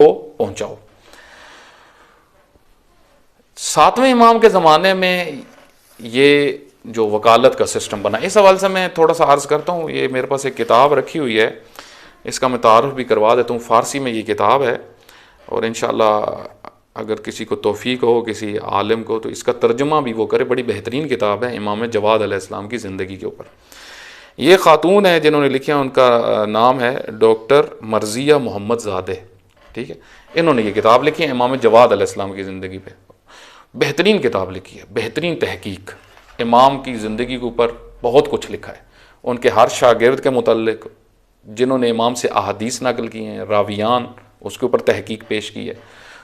کو پہنچاؤ۔ ساتویں امام کے زمانے میں یہ جو وکالت کا سسٹم بنا، اس حوالے سے میں تھوڑا سا عرض کرتا ہوں۔ یہ میرے پاس ایک کتاب رکھی ہوئی ہے، اس کا میں تعارف بھی کروا دیتا ہوں۔ فارسی میں یہ کتاب ہے، اور انشاءاللہ اگر کسی کو توفیق ہو، کسی عالم کو، تو اس کا ترجمہ بھی وہ کرے۔ بڑی بہترین کتاب ہے امام جواد علیہ السلام کی زندگی کے اوپر۔ یہ خاتون ہے جنہوں نے لکھا، ان کا نام ہے ڈاکٹر مرضیہ محمد زادہ، ٹھیک ہے۔ انہوں نے یہ کتاب لکھی ہے امام جواد علیہ السلام کی زندگی پہ۔ بہترین کتاب لکھی ہے، بہترین تحقیق، امام کی زندگی کے اوپر بہت کچھ لکھا ہے، ان کے ہر شاگرد کے متعلق، جنہوں نے امام سے احادیث نقل کی ہیں، راویان، اس کے اوپر تحقیق پیش کی ہے۔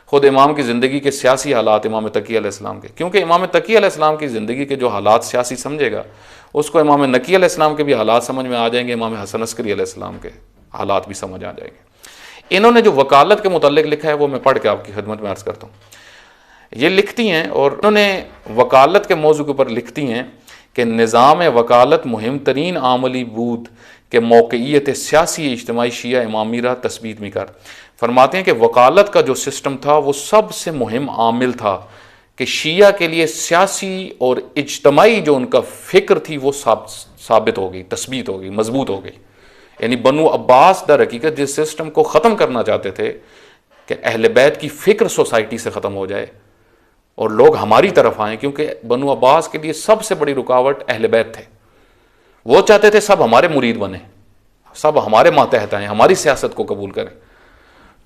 خود امام کی زندگی کے سیاسی حالات امام تقی علیہ السلام کے، کیونکہ امام تقی علیہ السلام کی زندگی کے جو حالات سیاسی سمجھے گا، اس کو امام نقی علیہ السلام کے بھی حالات سمجھ میں آ جائیں گے، امام حسن عسکری علیہ السلام کے حالات بھی سمجھ آ جائیں گے۔ انہوں نے جو وکالت کے متعلق لکھا ہے وہ میں پڑھ کے آپ کی خدمت میں عرض کرتا ہوں۔ یہ لکھتی ہیں، اور انہوں نے وکالت کے موضوع کے اوپر لکھتی ہیں کہ نظام وکالت مہم ترین عملی بود کہ موقعیت سیاسی اجتماعی شیعہ امامی را تثبیت میں کر۔ فرماتے ہیں کہ وکالت کا جو سسٹم تھا وہ سب سے مہم عامل تھا کہ شیعہ کے لیے سیاسی اور اجتماعی جو ان کا فکر تھی وہ ثابت ہو گئی، تثبیت ہو گئی، مضبوط ہو گئی۔ یعنی بنو عباس در حقیقت جس سسٹم کو ختم کرنا چاہتے تھے کہ اہل بیت کی فکر سوسائٹی سے ختم ہو جائے اور لوگ ہماری طرف آئیں، کیونکہ بنو عباس کے لیے سب سے بڑی رکاوٹ اہل بیت تھے۔ وہ چاہتے تھے سب ہمارے مرید بنیں، سب ہمارے ماتحت آئیں، ہماری سیاست کو قبول کریں۔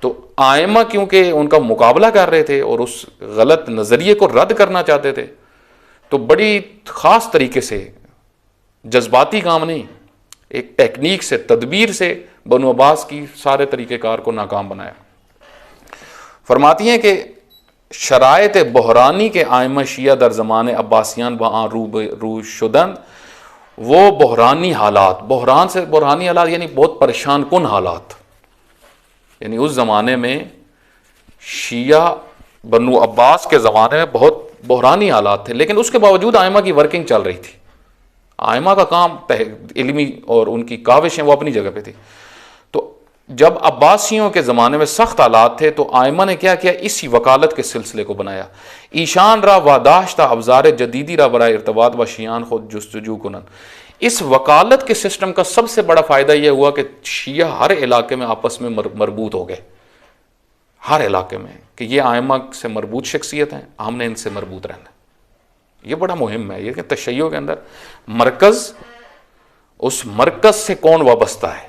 تو آئمہ کیونکہ ان کا مقابلہ کر رہے تھے اور اس غلط نظریے کو رد کرنا چاہتے تھے، تو بڑی خاص طریقے سے، جذباتی کام نہیں، ایک ٹیکنیک سے، تدبیر سے بنو عباس کی سارے طریقہ کار کو ناکام بنایا۔ فرماتی ہیں کہ شرائط بحرانی کے آئمہ شیعہ در زمان عباسیان با رو شدند، وہ بحرانی حالات، بحران سے بحرانی حالات یعنی بہت پریشان کن حالات، یعنی اس زمانے میں شیعہ بنو عباس کے زمانے میں بہت بحرانی حالات تھے، لیکن اس کے باوجود آئمہ کی ورکنگ چل رہی تھی۔ آئمہ کا کام علمی اور ان کی کاوشیں وہ اپنی جگہ پہ تھی۔ تو جب عباسیوں کے زمانے میں سخت حالات تھے تو آئمہ نے کیا کیا، اسی وکالت کے سلسلے کو بنایا۔ ایشان را واداشتہ ابزار جدیدی را برائے ارتباط و شیعان خود جستجو کنن۔ اس وکالت کے سسٹم کا سب سے بڑا فائدہ یہ ہوا کہ شیعہ ہر علاقے میں آپس میں مربوط ہو گئے، ہر علاقے میں، کہ یہ آئمہ سے مربوط شخصیت ہیں، ہم نے ان سے مربوط رہنا۔ یہ بڑا مہم ہے، یہ کہ تشیع کے اندر مرکز، اس مرکز سے کون وابستہ ہے۔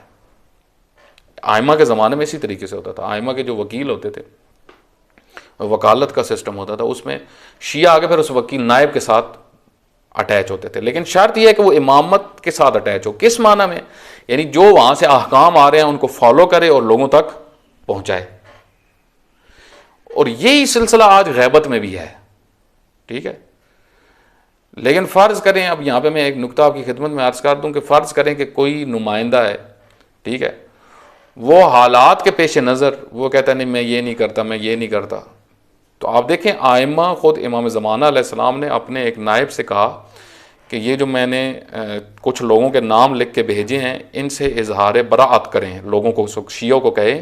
آئمہ کے زمانے میں اسی طریقے سے ہوتا تھا، آئمہ کے جو وکیل ہوتے تھے، وکالت کا سسٹم ہوتا تھا، اس میں شیعہ آگے پھر اس وکیل نائب کے ساتھ اٹیچ ہوتے تھے، لیکن شرط یہ ہے کہ وہ امامت کے ساتھ اٹیچ ہو۔ کس معنی میں؟ یعنی جو وہاں سے احکام آ رہے ہیں ان کو فالو کرے اور لوگوں تک پہنچائے۔ اور یہی سلسلہ آج غیبت میں بھی ہے، ٹھیک ہے۔ لیکن فرض کریں، اب یہاں پہ میں ایک نکتہ آپ کی خدمت میں عرض کر دوں کہ فرض کریں کہ کوئی نمائندہ ہے، ٹھیک ہے، وہ حالات کے پیش نظر وہ کہتا ہے نہیں میں یہ نہیں کرتا، میں یہ نہیں کرتا، تو آپ دیکھیں آئمہ خود امام زمانہ علیہ السلام نے اپنے ایک نائب سے کہا کہ یہ جو میں نے کچھ لوگوں کے نام لکھ کے بھیجے ہیں ان سے اظہار براعت کریں، لوگوں کو، شیعوں کو کہیں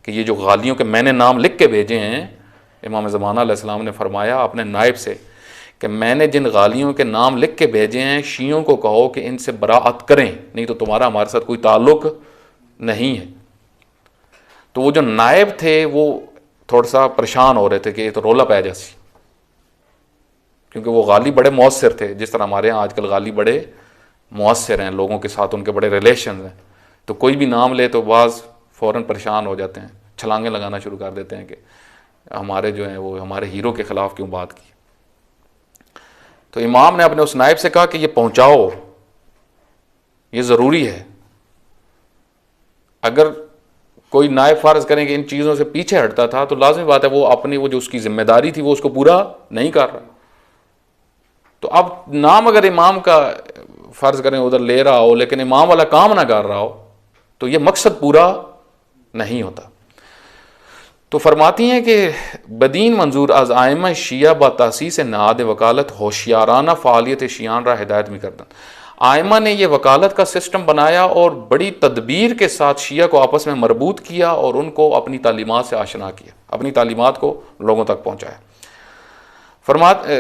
کہ یہ جو غالیوں کے میں نے نام لکھ کے بھیجے ہیں، امام زمانہ علیہ السلام نے فرمایا اپنے نائب سے کہ میں نے جن غالیوں کے نام لکھ کے بھیجے ہیں شیعوں کو کہو کہ ان سے براعت کریں، نہیں تو تمہارا ہمارے ساتھ کوئی تعلق نہیں ہے۔ تو وہ جو نائب تھے وہ تھوڑا سا پریشان ہو رہے تھے کہ یہ تو رولا پہ جیسی، کیونکہ وہ غالی بڑے مؤثر تھے، جس طرح ہمارے ہاں آج کل غالی بڑے مؤثر ہیں، لوگوں کے ساتھ ان کے بڑے ریلیشنز ہیں، تو کوئی بھی نام لے تو بعض فوراً پریشان ہو جاتے ہیں، چھلانگیں لگانا شروع کر دیتے ہیں کہ ہمارے جو ہیں وہ ہمارے ہیرو کے خلاف کیوں بات کی۔ تو امام نے اپنے اس نائب سے کہا کہ یہ پہنچاؤ، یہ ضروری ہے۔ اگر کوئی نائب فرض کریں کہ ان چیزوں سے پیچھے ہٹتا تھا تو لازمی بات ہے وہ اپنی وہ جو اس کی ذمہ داری تھی وہ اس کو پورا نہیں کر رہا۔ تو اب نام اگر امام کا فرض کریں ادھر لے رہا ہو لیکن امام والا کام نہ کر رہا ہو تو یہ مقصد پورا نہیں ہوتا۔ تو فرماتی ہیں کہ بدین منظور از آئمہ شیعہ با تاسیس نہاد وکالت ہوشیارانہ فعالیت شیعان را ہدایت میں کردن۔ آئمہ نے یہ وکالت کا سسٹم بنایا اور بڑی تدبیر کے ساتھ شیعہ کو آپس میں مربوط کیا اور ان کو اپنی تعلیمات سے آشنا کیا، اپنی تعلیمات کو لوگوں تک پہنچایا۔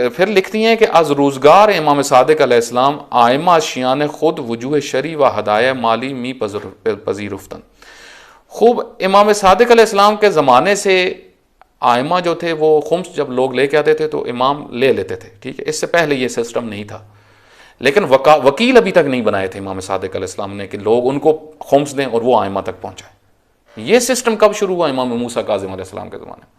پھر لکھتی ہیں کہ از روزگار امام صادق علیہ السلام آئمہ شیعان خود وجوہ شرعی و ہدایہ مالی می پذیرفتن۔ خوب امام صادق علیہ السلام کے زمانے سے آئمہ جو تھے وہ خمس جب لوگ لے کے آتے تھے تو امام لے لیتے تھے، ٹھیک ہے، اس سے پہلے یہ سسٹم نہیں تھا، لیکن وکیل ابھی تک نہیں بنائے تھے امام صادق علیہ السلام نے کہ لوگ ان کو خمس دیں اور وہ آئمہ تک پہنچائیں۔ یہ سسٹم کب شروع ہوا؟ امام موسیٰ کاظم علیہ السلام کے زمانے میں۔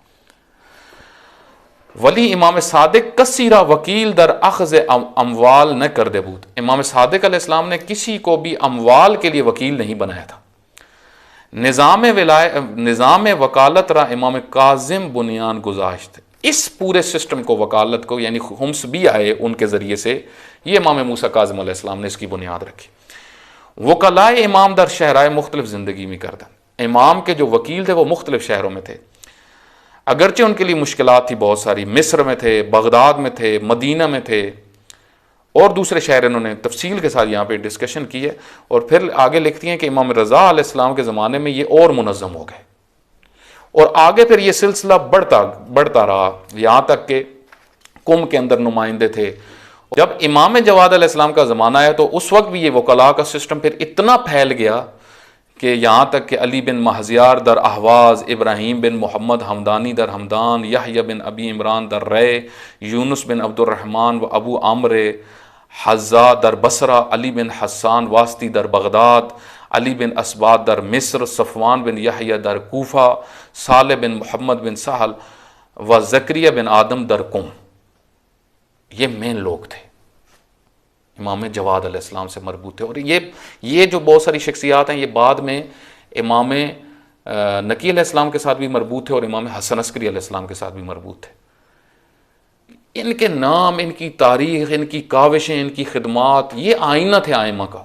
ولی امام صادق کثیرہ وکیل در اخذ اموال نہ کر دے بود، امام صادق علیہ السلام نے کسی کو بھی اموال کے لیے وکیل نہیں بنایا تھا۔ نظام وکالت را امام کاظم بنیان گذاشت، اس پورے سسٹم کو، وکالت کو، یعنی خمس بھی آئے ان کے ذریعے سے، یہ امام موسیٰ کاظم علیہ السلام نے اس کی بنیاد رکھی۔ وکلائے امام در شہرائے مختلف زندگی میں کردن، امام کے جو وکیل تھے وہ مختلف شہروں میں تھے، اگرچہ ان کے لیے مشکلات تھی بہت ساری، مصر میں تھے، بغداد میں تھے، مدینہ میں تھے، اور دوسرے شہر انہوں نے تفصیل کے ساتھ یہاں پہ ڈسکشن کی ہے۔ اور پھر آگے لکھتی ہیں کہ امام رضا علیہ السلام کے زمانے میں یہ اور منظم ہو گئے، اور آگے پھر یہ سلسلہ بڑھتا رہا یہاں تک کہ قم کے اندر نمائندے تھے۔ جب امام جواد علیہ السلام کا زمانہ ہے تو اس وقت بھی یہ وکلاء کا سسٹم پھر اتنا پھیل گیا کہ یہاں تک کہ علی بن مہزیار در احواز، ابراہیم بن محمد ہمدانی در ہمدان، یحییٰ بن ابی عمران در رے، یونس بن عبد الرحمن و ابو عمر حذا در بصرہ، علی بن حسان واسطی در بغداد، علی بن اسباد در مصر، صفوان بن یحییٰ در کوفہ، صالح بن محمد بن سہل و زکریہ بن آدم در قم۔ یہ مین لوگ تھے، امام جواد علیہ السلام سے مربوط تھے۔ اور یہ جو بہت ساری شخصیات ہیں یہ بعد میں امام نقی علیہ السلام کے ساتھ بھی مربوط تھے اور امام حسن عسکری علیہ السلام کے ساتھ بھی مربوط تھے۔ ان کے نام، ان کی تاریخ، ان کی کاوشیں، ان کی خدمات، یہ آئینہ تھے آئمہ کا۔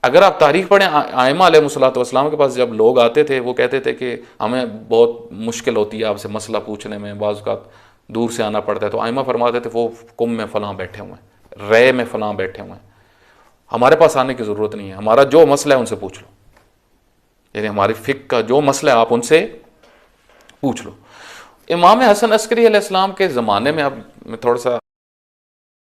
اگر آپ تاریخ پڑھیں، آئمہ علیہ السلام کے پاس جب لوگ آتے تھے وہ کہتے تھے کہ ہمیں بہت مشکل ہوتی ہے آپ سے مسئلہ پوچھنے میں، بعض اوقات دور سے آنا پڑتا ہے، تو آئمہ فرماتے تھے وہ قم میں فلاں بیٹھے ہوئے ہیں، رے میں فلاں بیٹھے ہوئے ہیں، ہمارے پاس آنے کی ضرورت نہیں ہے، ہمارا جو مسئلہ ہے ان سے پوچھ لو، یعنی ہماری فقہ کا جو مسئلہ ہے آپ ان سے پوچھ لو۔ امام حسن عسکری علیہ السلام کے زمانے میں، اب میں تھوڑا سا